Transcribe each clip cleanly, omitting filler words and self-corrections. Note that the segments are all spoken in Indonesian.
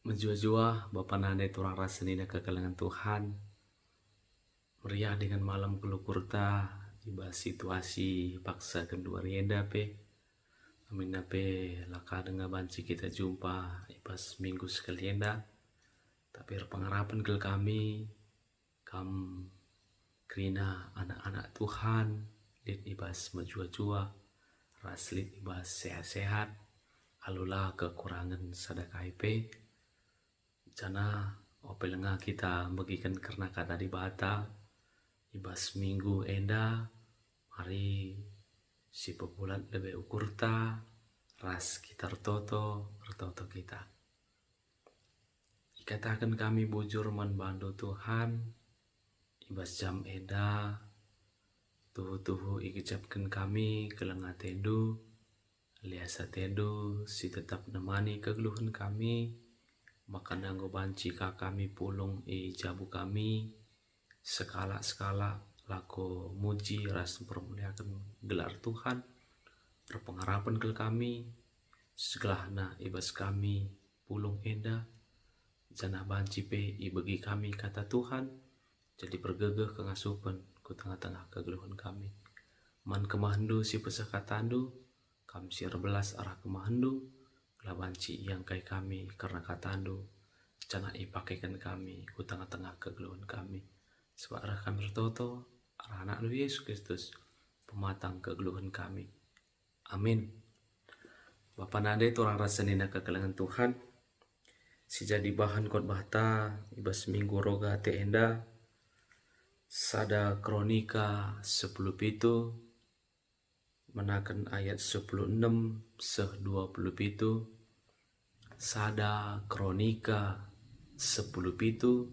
Menjua-jua Bapa Nande turang rasenina kekalangan Tuhan. Meriah dengan malam kelukurta iba situasi paksa kedua rienda pe. Amin pe laka dengan banci kita jumpa iba seminggu sekalienda. Tapi pengharapan ke kami kam krina anak-anak Tuhan lit ibas menjua-jua raslit ibas sehat-sehat alula kekurangan sadakai pe. Jana opelenga kita bagikan karena kata di bata ibas minggu enda hari si populat lebih ukurta ras kita retoto kita ikatakan kami bujur manbandu Tuhan ibas jam enda tuhu ikicapkan kami kelenga tendu liasa tendu si tetap nemani kegeluhan kami maka nanggo banci kami pulung jabu kami skala lako muji ras permuliakan gelar Tuhan berpengharapan ke kami segelahna ibas kami pulung enda jana banci pe ibagi kami kata Tuhan jadi pergegeh kengasupan ku tengah-tengah kegeluhan kami man kemahandu si pesakatandu kami siar belas arah kemahandu labanci yang kai kami karena katandu cana ipakaikan kami ku tengah-tengah kegeluhan kami sebab arah kami bertoto arah anak Yesus Kristus pematang kegeluhan kami amin. Bapa Nade turang rasenina kekelangan Tuhan si jadi bahan khotbah ta ibas minggu roga te enda sada kronika 10 pitu menakan ayat 16 seh 27 sada kronika 10 pitu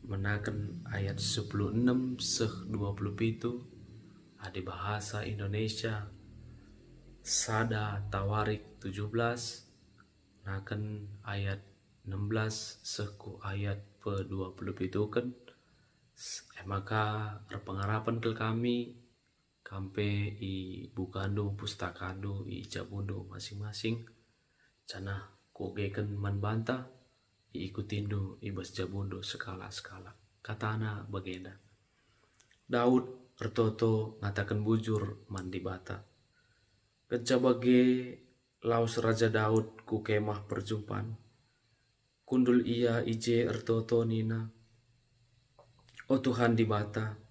menakan ayat 16 seh 27 ada bahasa Indonesia sada tawarik 17 menakan ayat 16 seku ayat pe 27 kan maka berpengharapan ke kami kampe i bukandu pustakandu i jabundu masing-masing cana kogeken manbanta ikutindu ibas jabundu skala katana bagenda Daud bertoto ngatakan bujur mandi bata kecabage laus Raja Daud ku kemah perjumpaan kundul ia ije ertoto nina o Tuhan di bata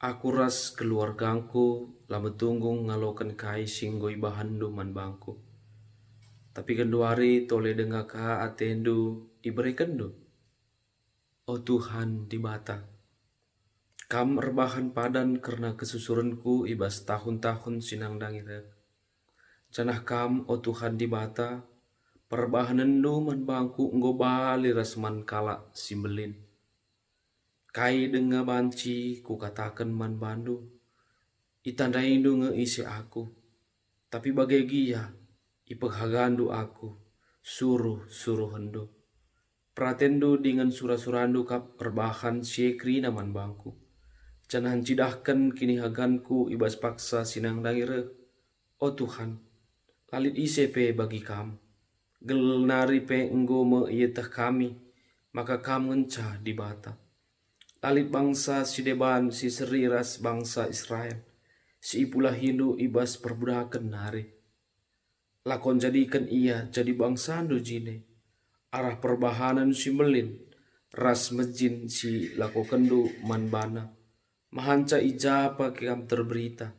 aku ras keluargangku lama tunggung ngalokan kai singgoi bahandu man bangku. Tapi kenduari tole denga ka atendu iberikan du. O Tuhan di bata. Kam rebahan padan karena kesusuranku ibas tahun-tahun sinang dangir. Canah kam o Tuhan di bata. Perbahanandu man bangku nggo bali rasman kala simbelin. Kai denga banci ku katakan man bandu itandai du ngeisi aku tapi bagai gia ipeghagandu aku suruh hendu pratendu dengan surah-surandu kap perbahan siekri naman bangku canahan cidahkan kini haganku ibas paksa sinang dangire o Tuhan lalit isepe bagi kam gel nari pe enggo me ietah kami maka kam ngenca di bata lalit bangsa si deban si seriras bangsa Israel si ipulah Hindu ibas perbudakan nari lakon jadikan ia jadi bangsa ando jine arah perbahanan si melin ras mejin si lako kendu manbana mahanca ijapa kam terberita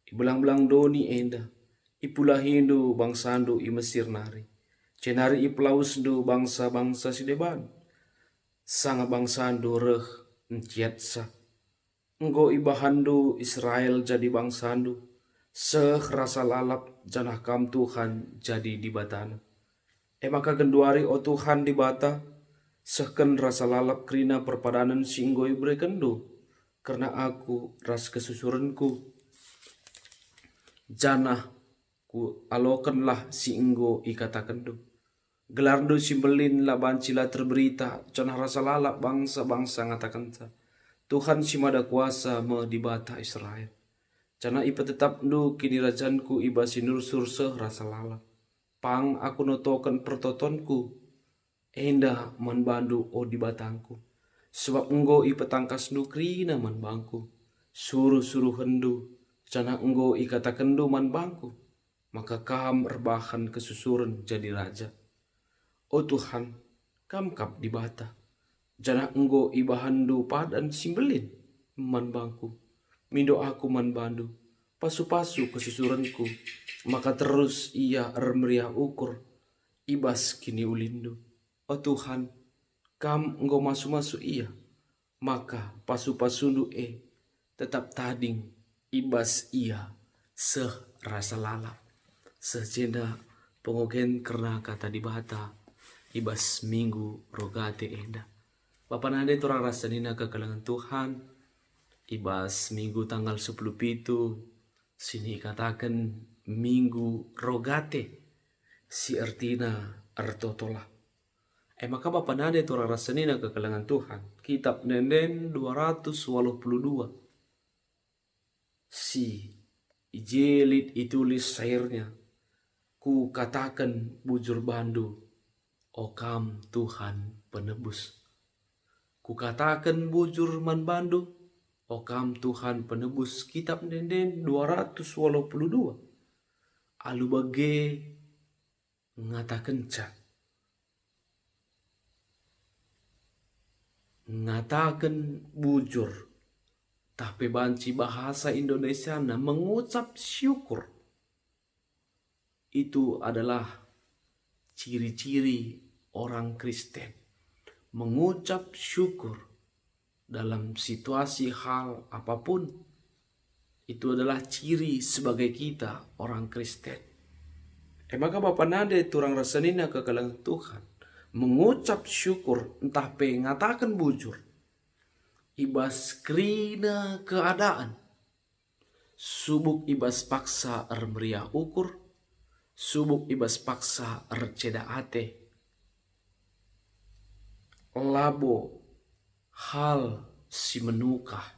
ibelang-belang doni enda ipulah Hindu bangsa ando i Mesir nari cenari iplaus do bangsa-bangsa si deban sanga bangsa ando reh Nciatsa enggo ibahandu Israel jadi bangsandu seh rasa lalap janah kam Tuhan jadi di batana maka genduari o Tuhan di bata sehken rasa lalap krina perpadanan singgo ibrekendu karena aku ras kesusuranku janah ku alokanlah singgo ikatakendu gelardu simbelin labancila terberita canah rasa lalap bangsa-bangsa ngatakan Tuhan simada kuasa me di bata Israel cana ipa tetap du kini rajanku iba sinur surseh rasa lalap pang aku notokan pertotonku enda man bandu o di batangku. Sebab enggo i petangkas nukrina man bangku. Suruh-suruh hendu, cana enggo i kata kendu man bangku. Maka kam rebahan kesusuran jadi raja. O Tuhan, kam kap di bata. Jana enggo i bahandu padan simbelin man bangku. Mindo aku man bandu, pasu-pasu kesusuranku. Maka terus ia remeriah ukur, ibas kini ulindu. O Tuhan, kam engkau masu-masu ia, maka pasu-pasundu tetap tading ibas ia seh rasa lalap. Secenda pengogen karena kata di bata ibas minggu rogate enda. Bapak nade turang rasa nina kekalangan Tuhan ibas minggu tanggal 10 pitu sini katakan minggu rogate si artina artotola. Maka Bapak nade turang rasa nina kekalangan Tuhan. Kitab Nenden 282. Si ijelit itulis syairnya. Ku katakan bujur bandu, o kam Tuhan penebus. Ku katakan bujur man bandu, o kam Tuhan penebus. Kitab Nenden 282. Alu bage ngatakan cak. Ngatakan bujur, tapi banci bahasa Indonesia na mengucap syukur. Itu adalah ciri-ciri orang Kristen. Mengucap syukur dalam situasi hal apapun. Itu adalah ciri sebagai kita orang Kristen. Maka Bapak nade turang rasanina kekalangan Tuhan. Mengucap syukur entah ngatakan bujur. Ibas krina keadaan. Subuk ibas paksa meriah ukur. Subuk ibas paksa ceda ate. Labo hal si menukah.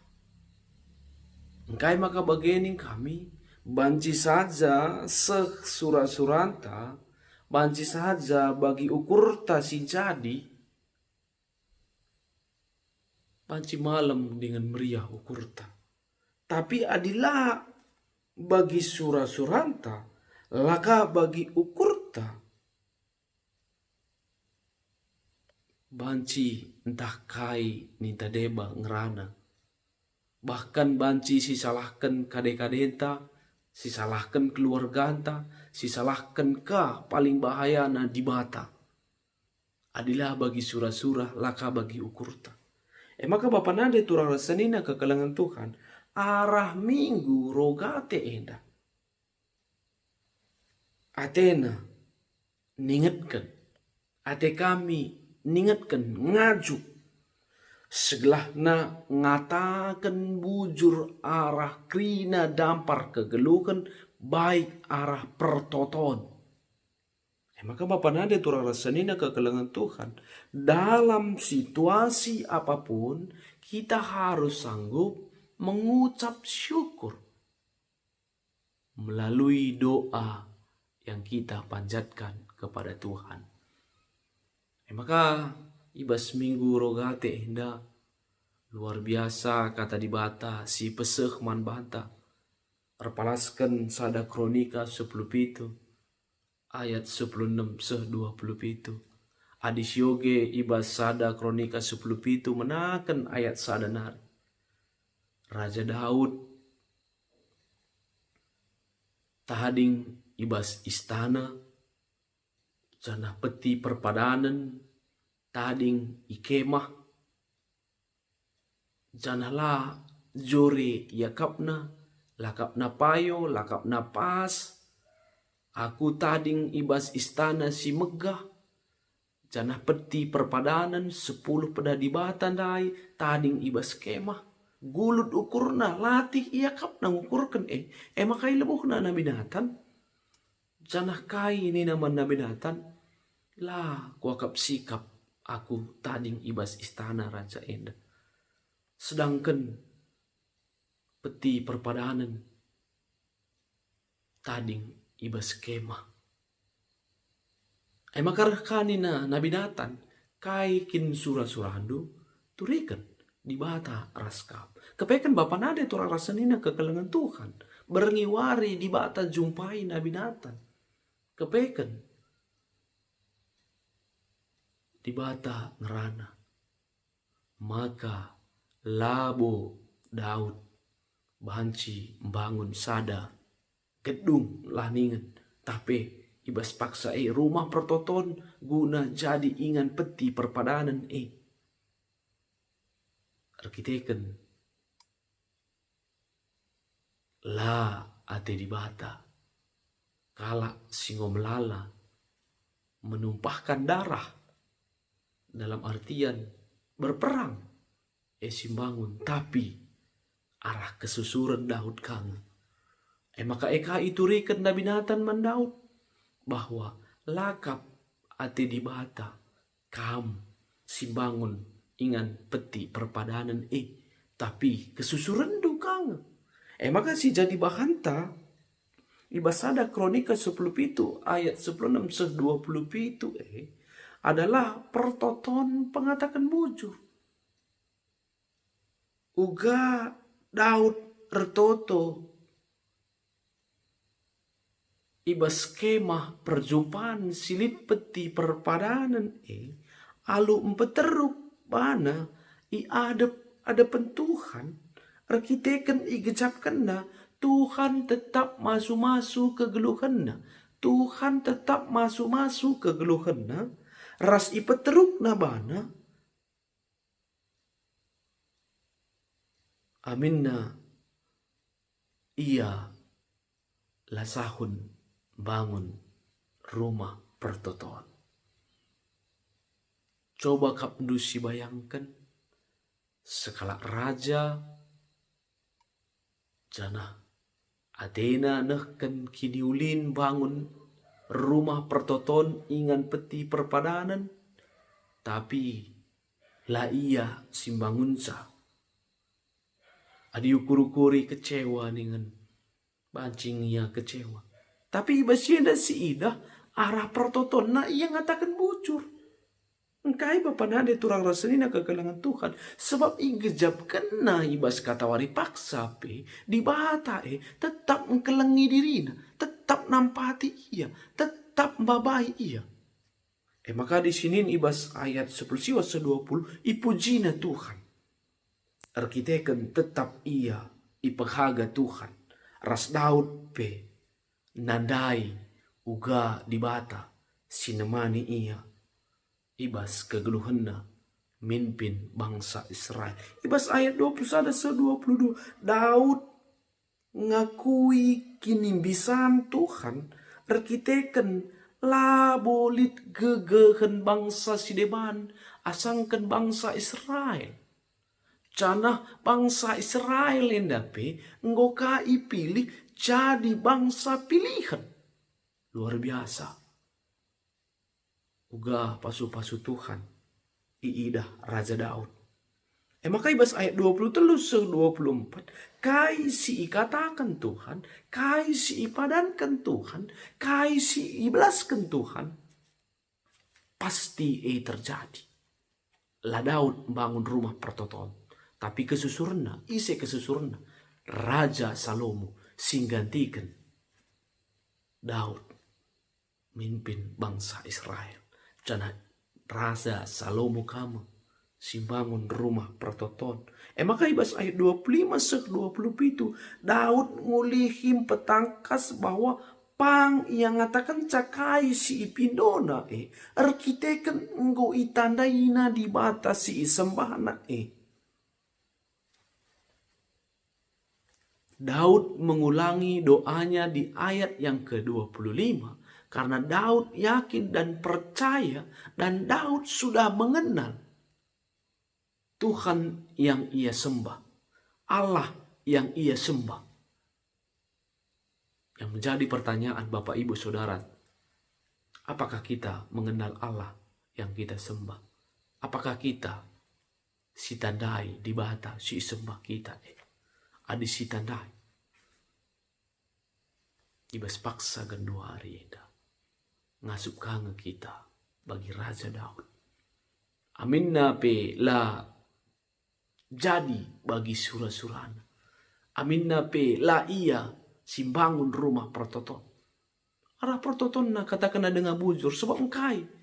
Engkai maka bagening kami. Banci saja surah-suranta. Banci saja bagi ukur ta si jadi. Banci malam dengan meriah ukur ta. Tapi adilah bagi surah-suranta. Laka bagi ukur ta. Banci entah kai nita deba ngerana. Bahkan banci si salahkan kade-kadenta. Si salahkan keluarganta, si salahkan ka paling bahaya na di bata. Adilah bagi surah-surah, laka bagi ukurta. Maka Bapak nade turang rasanina kekalangan Tuhan. Arah minggu rogate enda. Atena ningetkan. Ate kami ningetkan ngaju. Segelah na ngatakan bujur arah krina dampar kegelukan baik arah pertoton. Maka Bapak nade turang rasanina kekalangan Tuhan. Dalam situasi apapun kita harus sanggup mengucap syukur. Melalui doa yang kita panjatkan kepada Tuhan. Maka ibas minggu rogate indah. Luar biasa kata di bata si peseh man banta. Erpalaskan sada kronika 10 pitu. Ayat 16 seh 20 pitu. Adis yoge ibas sada kronika 10 pitu menakan ayat sada nari. Raja Daud tahading ibas istana. Jana peti perpadanan. Tading ikemah. Janalah jore yakapna. Lakapna payo, lakapna pas. Aku tading ibas istana si megah. Janah peti perpadanan 10 pedadibatan dai. Tading ibas kemah. Gulut ukurna latih yakapna ngukurkan makai lebuhna na binatan. Janah kai ni naman na binatan. Lah kuakap sikap. Aku tading ibas istana raja enda. Sedangkan peti perpadanan tading ibas kemah. Makarah kanina nabinatan kai kin surah-surahandu turikan di bata raskap. Kepekan bapa nade tura rasanina kekelengan Tuhan. Berengiwari di bata jumpai Nabi Nathan. Kepekan di bata ngerana. Maka labo Daud banci membangun sada gedung laningan. Tapi ibas paksa rumah pertoton guna jadi ingan peti perpadanan arkiteken la ate di bata kala singom lala menumpahkan darah dalam artian berperang simbangun tapi arah kesusuran Daud kang maka eka itu riken Nabi Nathan man Daud bahwa lakap ate di bata kam simbangun ingan peti perpadanan tapi kesusuran dukang maka si jadi bahanta ibasada kronika 10 pitu ayat 16 20 pitu adalah pertoton pengatakan bujur uga Daud ertoto ibas kemah perjumpaan silit peti perpadanan alu empeteruk bana ada pentuhan arkiteken igecapkanna Tuhan tetap masuk ke geluhanna Tuhan tetap masuk ke geluhanna ras ipeteruk na bana aminna ia lasahun bangun rumah pertoton. Coba kapndusi bayangkan sekala raja jana Adena nehken kiniulin bangun rumah pertoton ingan peti perpadanan tapi la ia simbangunsa adi ukur-ukuri kecewa dengan bancing ia kecewa tapi ibasienda si ida arah pertoton na ia ngatakan bujur engkai bapa nade turang rasanina kekelangan Tuhan sebab igejab kena ibas katawari paksa di bata tetap mengkelengi dirina tetap nampati ia tetap babai ia maka di sini ibas ayat 10 siwa 20 ipujina Tuhan arkiteken tetap ia ipehaga Tuhan ras Daud nadai uga di bata sinemani ia ibas kegeluhanna mimpin bangsa Israel. Ibas ayat 21 22 Daud ngakui kinimbisan Tuhan arkiteken labolit gegehen bangsa sideban asangkan bangsa Israel. Canah bangsa Israel endape ngoka ipilih jadi bangsa pilihan. Luar biasa. Uga pasu-pasu Tuhan iidah Raja Daud. Maka ibas ayat 23 24 kai si ikatakan Tuhan, kai si ipadankan Tuhan, kai si ibelaskan Tuhan pasti terjadi. La Daud bangun rumah pertoton tapi kesusurna Raja Salomo singgantikan Daud mimpin bangsa Israel. Cana Raja Salomo kamu simbangun rumah pertoton. Maka ibas ayat 25 27 Daud ngulihim petangkas bahwa pang yang ngatakan cakai si ipindona arkiteken enggo itandaina di bata si sembahna Daud mengulangi doanya di ayat yang ke-25 karena Daud yakin dan percaya dan Daud sudah mengenal Tuhan yang ia sembah, Allah yang ia sembah. Yang menjadi pertanyaan Bapak Ibu Saudara, apakah kita mengenal Allah yang kita sembah? Apakah kita si tandai di bata si sembah kita adi si tandai ibas paksa gendua hari eda ngasup kange kita bagi Raja Daud Aminna pe la jadi bagi sura-surana. Aminna pe la ia simbangun rumah pertoton. Arah pertoton na katakan na dengan bujur sebab engkai.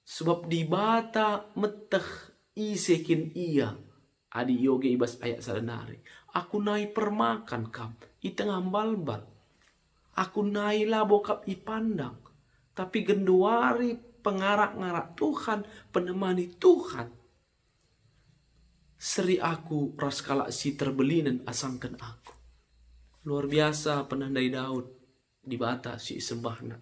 Sebab di bata meteh isekin ia. Adi yoge ibas ayat sadanari. Aku nai permakan kam. I tengah balbal. Aku nai labo kap ipandang. Tapi genduari pengarak-ngarak Tuhan. Penemani Tuhan. Seri aku raskala si terbelinan asangkan aku. Luar biasa penandai Daud. Di bata si sembahna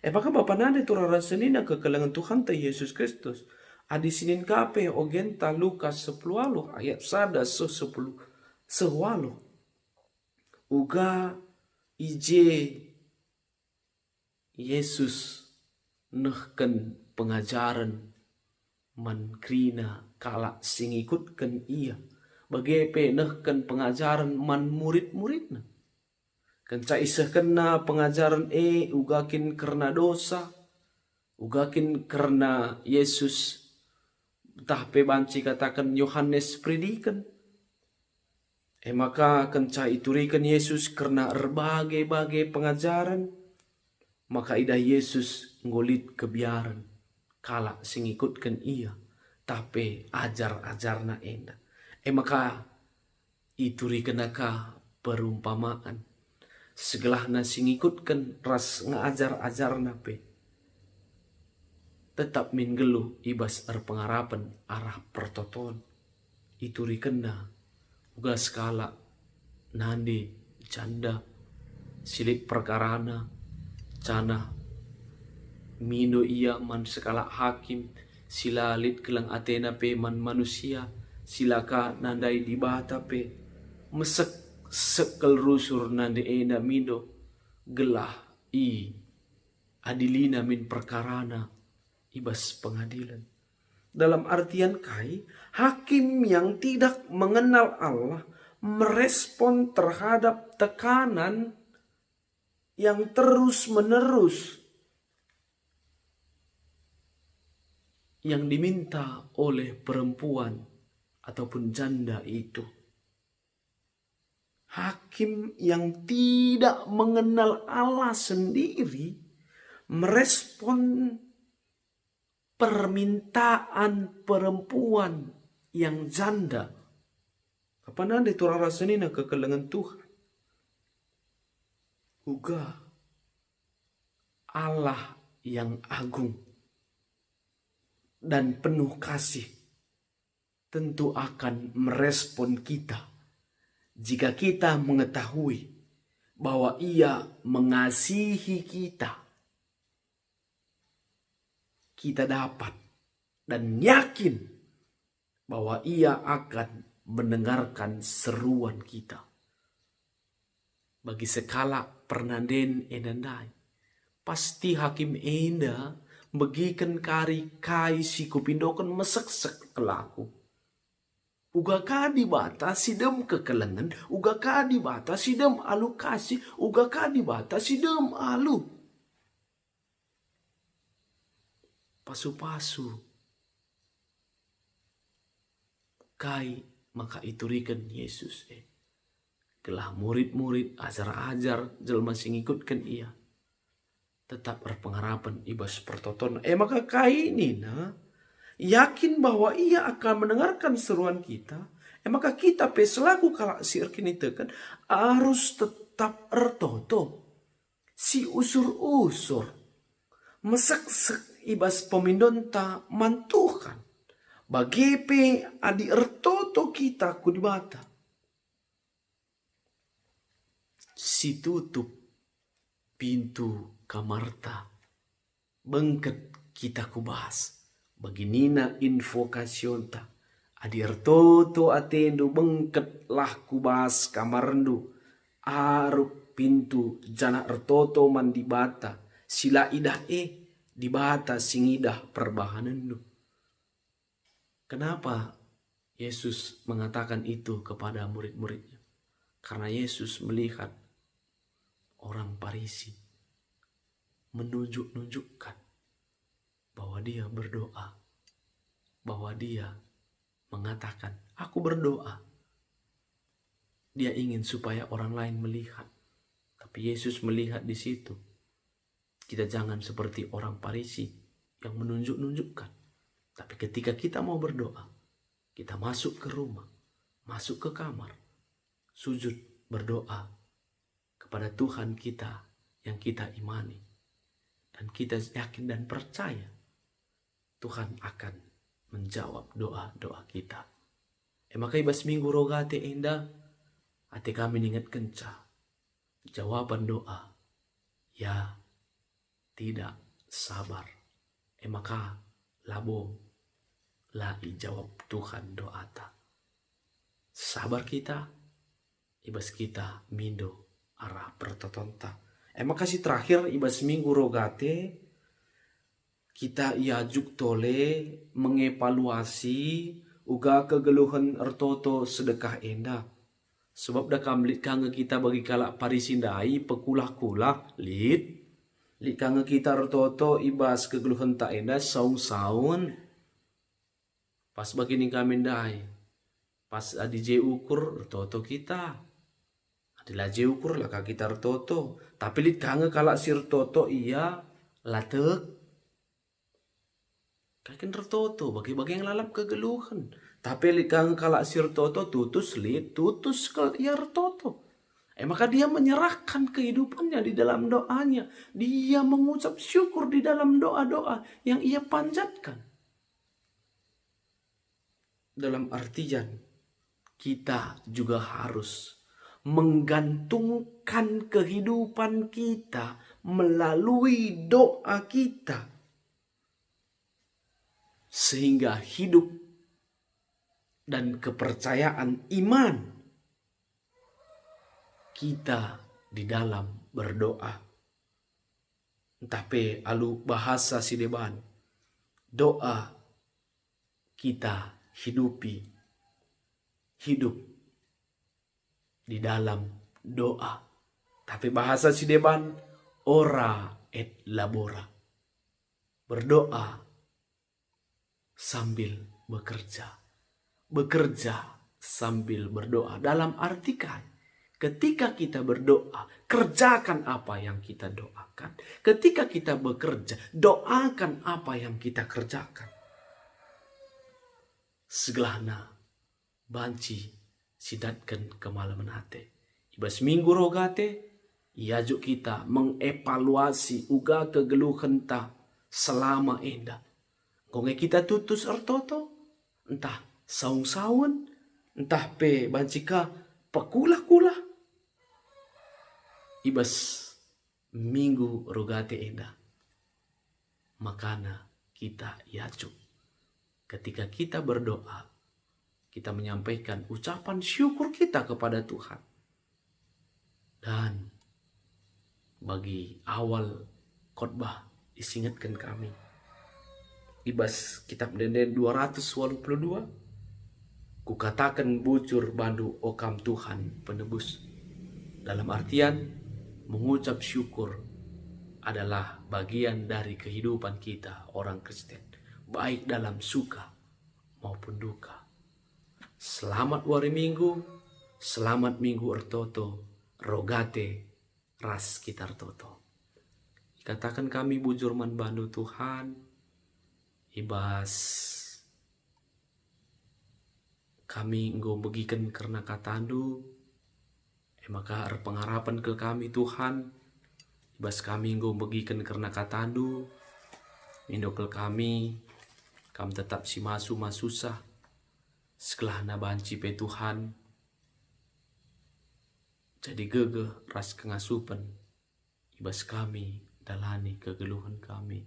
maka Bapak nade turara senina kekelangan Tuhan ta Yesus Kristus. Adi sinin kape ogenta Lukas 10 ayat sada 10 sewalo. Uga ije Yesus nehken pengajaran man krina kala sing ikutken ia. Bagepe nehken pengajaran man murid-muridna. Kenca isah kena pengajaran ugakin karena dosa. Ugakin karena Yesus. Tahpe banci katakan Yohanes predikan. Maka kenca iturikan Yesus karena berbagai-bagai pengajaran. Maka idah Yesus ngolit kebiaran. Kala sing ikutkan ia. Tapi ajar-ajarna enda. Maka iturikan aka perumpamaan. Segelah nasi ngikutkan ras ngajar-ajar nape. Tetap min geluh ibas pengarapan arah pertoton. Ituri kena uga skala nandi janda silik perkarana cana mino iya man skala hakim silalit kelang atena pe man manusia silaka nandai di bata pe mesek sekel rusur nande ena mindo gelah i adilina min perkarana ibas pengadilan. Dalam artian kai, hakim yang tidak mengenal Allah merespon terhadap tekanan yang terus menerus yang diminta oleh perempuan ataupun janda itu. Hakim yang tidak mengenal Allah sendiri merespon permintaan perempuan yang janda. Kapan ada itu rasanina kekelengan Tuhan? Uga Allah yang agung dan penuh kasih tentu akan merespon kita. Jika kita mengetahui bahwa ia mengasihi kita, kita dapat dan yakin bahwa ia akan mendengarkan seruan kita. Bagi sekala pernanden enandai, pasti hakim enda begiken kari kai si kupindokan mesek-sek kelaku. Uga ka di bata sidem kekelengan, uga ka di bata sidem alu kasih, uga ka di bata sidem alu pasu-pasu kai maka iturikan Yesus kelah murid-murid ajar-ajar jelma sing ikutkan ia tetap berpengharapan ibas pertoton maka kai ini yakin bahwa ia akan mendengarkan seruan kita. Maka kita selaku kalak si erkini tekan harus tetap ertoto. Si usur-usur. Mesek-sek ibas pemindonta mantukan. Bagepe adi ertoto kita kudibata. Si tutup pintu kamarta. Bengket kita kubahas. Baginina invokasyon ta. Adir toto atendo bengket lah kubas kamarendu. Arup pintu jana ertoto mandibata. Sila idah dibata singidah perbahanendu. Kenapa Yesus mengatakan itu kepada murid-muridnya? Karena Yesus melihat orang Farisi menunjukkan bahwa dia berdoa bahwa dia mengatakan, aku berdoa. Dia ingin supaya orang lain melihat. Tapi Yesus melihat di situ. Kita jangan seperti orang Farisi yang menunjuk-nunjukkan. Tapi ketika kita mau berdoa, kita masuk ke rumah, masuk ke kamar, sujud berdoa kepada Tuhan kita yang kita imani. Dan kita yakin dan percaya Tuhan akan menjawab doa-doa kita. Maka ibas minggu rogate indah, hati kami ningat kenca. Jawaban doa, ya tidak sabar. Maka labo lai jawab Tuhan doa ta. Sabar kita, ibas kita mindo arah pertotonta. Makasih terakhir ibas minggu rogate, kita iajuk tole mengevaluasi uga kegeluhan ertoto sedekah enda. Sebab dah kamlit kanga kita bagi kalak parisindai pekulah-kulah lit kanga kita ertoto ibas kegeluhan tak enda saung-saun. Pas begini kami dai, pas adi je ukur ertoto kita. Adilah je ukur lah kita ertoto. Tapi lit kanga kalak sir toto iya latek. Kakin ertoto bagi-bagi yang lalap kegeluhan. Tapi lit kanga kalak sir toto tutus ke iya ertoto. Maka dia menyerahkan kehidupannya di dalam doanya. Dia mengucap syukur di dalam doa-doa yang ia panjatkan. Dalam artian kita juga harus menggantungkan kehidupan kita melalui doa kita. Sehingga hidup dan kepercayaan iman kita di dalam berdoa. Tapi alu bahasa sideban, doa kita hidup di dalam doa. Tapi bahasa sideban, ora et labora. Berdoa sambil bekerja. Bekerja sambil berdoa. Dalam artikan, ketika kita berdoa, kerjakan apa yang kita doakan. Ketika kita bekerja, doakan apa yang kita kerjakan. Segelana banci sidatkan kemalaman hati. Ibas minggu rogate, iajuk kita mengevaluasi uga kegeluhan ta selama enda. Konge kita tutus ertoto, entah saung-saun, entah pe bancika pekulah-kulah. Ibas minggu rogate enda. Makana kita iajuk. Ketika kita berdoa, kita menyampaikan ucapan syukur kita kepada Tuhan. Dan bagi awal khotbah disingatkan kami. Ibas kitab Denden 282. Kukatakan bujur bandu okam Tuhan penebus. Dalam artian mengucap syukur adalah bagian dari kehidupan kita orang Kristen. Baik dalam suka maupun duka. Selamat wari minggu, selamat minggu ertoto, rogate, ras kita ertoto. Katakan kami bujur man bandu Tuhan, ibas kami nggo begikan karena katandu, maka pengharapan ke kami Tuhan, ibas kami nggo begikan karena katandu, mindokel kami tetap si masu masusah, sekelah na banci pe Tuhan, jadi gegeh ras kengasupan, ibas kami dalani kegeluhan kami.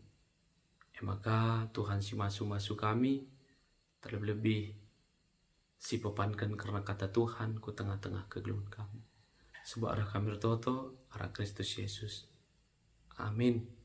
Maka Tuhan si masu-masu kami, terlebih si pepankan karena kata Tuhan ku tengah-tengah kegeluhan kami. Sebab arah kami toto, arah Kristus Yesus. Amin.